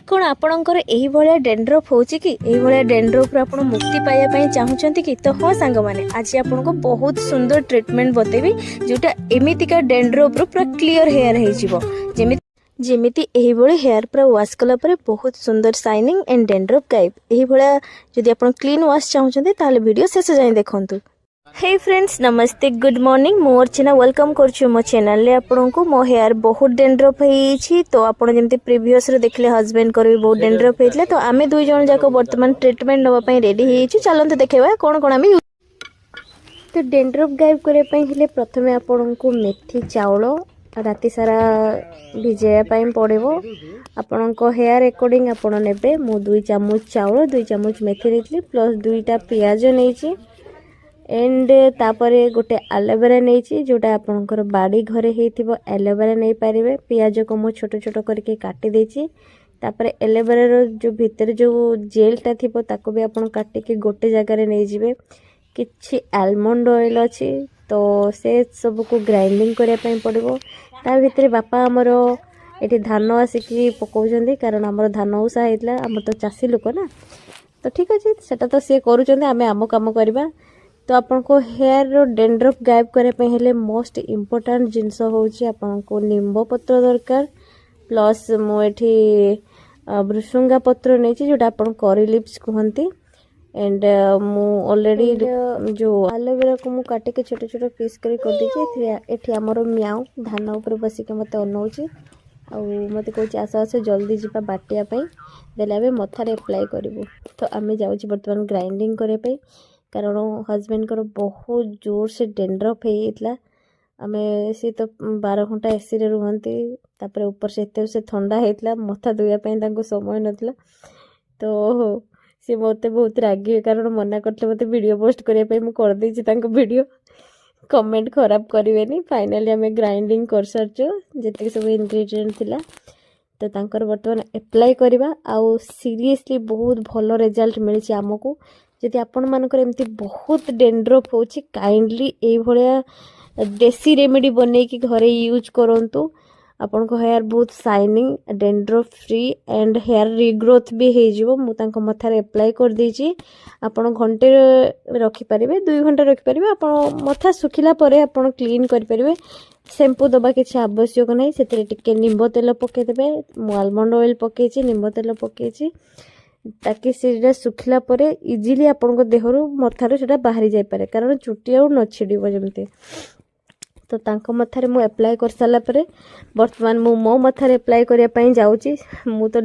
कौन आपणकर यही भाया डेंड्रफ होची कि यही भाया डेंड्रफ रु आपण मुक्ति पाइबा पई चाहुचंती कि तो हाँ सांग माने आज आपण को बहुत सुंदर ट्रीटमेंट बतेबी जोटा एमितिका डेंड्रफ रु पूरा क्लियर हेयर हे जिवो जेमिति एही भली हेयर पूरा वाश कला परे बहुत सुंदर शाइनिंग एंड डेंड्रफ गायब एही भला जदि आपण क्लीन वाश चाहुचंती ताले वीडियो शेष जाय देखंतु। हे फ्रेंड्स नमस्ते गुड मॉर्निंग मो अर्चना वेलकम करछु मो चैनल ले आपन को मो हेयर बहुत डेंड्रफ हेई छी तो आपन जेमते प्रीवियस रे देखले हस्बैंड कर भी बहुत डेंड्रफ हेतले तो आमे दुई जण जाको वर्तमान ट्रीटमेंट नवा पई रेडी हेई छी चलंत देखेबा कोन कोन आमे तो डेंड्रफ गायब करे पई हेले प्रथमे आपन को मेथी चावल राति सारा भिजेया पई पड़िबो आपन को हेयर अकॉर्डिंग आपन नेबे मो 2 चम्मच चावल 2 चम्मच मेथी लेतली प्लस 2टा प्याज नै छी एंड तापरे गोटे एलोवेरा नहीं जोटा आपनकर बाड़ी घरे हेतिबो एलोवेरा नहीं पारिबे पियाज को मो छोट छोट करके काटी देछि तापरे एलोवेरा रो जो भीतर जो जेलटा थिबो ताको भी आपन काटी के गोटे जगह रे नहीं जिवे किछि आलमंड ऑयल अछि तो से सब को ग्राइंडिंग करिया पई पड़िबो ता भीतर बापा हमरो एठी धान आसिकी पकाउछन्ती कारण हमर धान उसा हेतला हम तो चासी लोक ना तो ठीक अछि सेटा तो से करूछन्ती आमे आम काम करबा तो आपन को हेयर रो डेंड्रफ गायब करे पे हेले मोस्ट इम्पोर्टेंट जिनस होची आपन को निम्ब पत्र दरकार प्लस मो एठी भृसुंगा पत्र नेची जोटा आपन करी लिप्स कहंती एंड मु ऑलरेडी जो एलोवेरा को मु काटे के छोटे छोटे पीस कर देछि एठी हमरो म्याऊ धान ऊपर बसी के मते अनौची आ मते कहछि आसा आसा जल्दी जिपा बाटिया पई देला बे मथारे अप्लाई करबो तो आमे जाउची वर्तमान ग्राइंडिंग करे पे कारण हस्बैंड को बहुत जोर से डेंड्रफ होता आमे सी तो 12 घंटा एसी रे रुहंती तापर ऊपर से एते से ठंडा होता मथा धोया पई तांको समय नथला तो सी मते बहुत रागी कारण मना करते मते वीडियो पोस्ट करिया पई मु कर देछि तांको वीडियो कमेंट खराब करिवेनी फाइनली आमे ग्राइंडिंग कर सरचो जते सब इंग्रेडिएंट थिला तो तांकर वर्तमान अप्लाई करबा आउ सीरियसली बहुत भलो रिजल्ट मिलछि हमको जदि आपण मानकर एमती बहुत डेंड्रफ होची काइंडली ए भलिया देसी रेमेडी बनै कि घरे यूज करंतु आपण को हेयर बहुत shining dandruff free and hair regrowth भी हे जिवो मु तांको मथारे अप्लाई कर देछि आपण घंटे रखि परिबे 2 घंटा रखि परिबे आपण मथा सुखिला परे आपण क्लीन कर परिबे शैम्पू दबा किछि आवश्यक नै सेते टिके निम्ब तेल पके देबे मु आलमंड ऑयल पकेछि निम्ब तेल पकेछि ताकि सेटा सुखिला परे इजीली आपन को देहरु मथारो सेटा बाहरी जाय पारे कारण चुटी आ न छिडिबो जेमते तो तांको मथारे मु अप्लाई कर साला परे वर्तमान मु मो मथारे अप्लाई करिया पई जाउची मु तो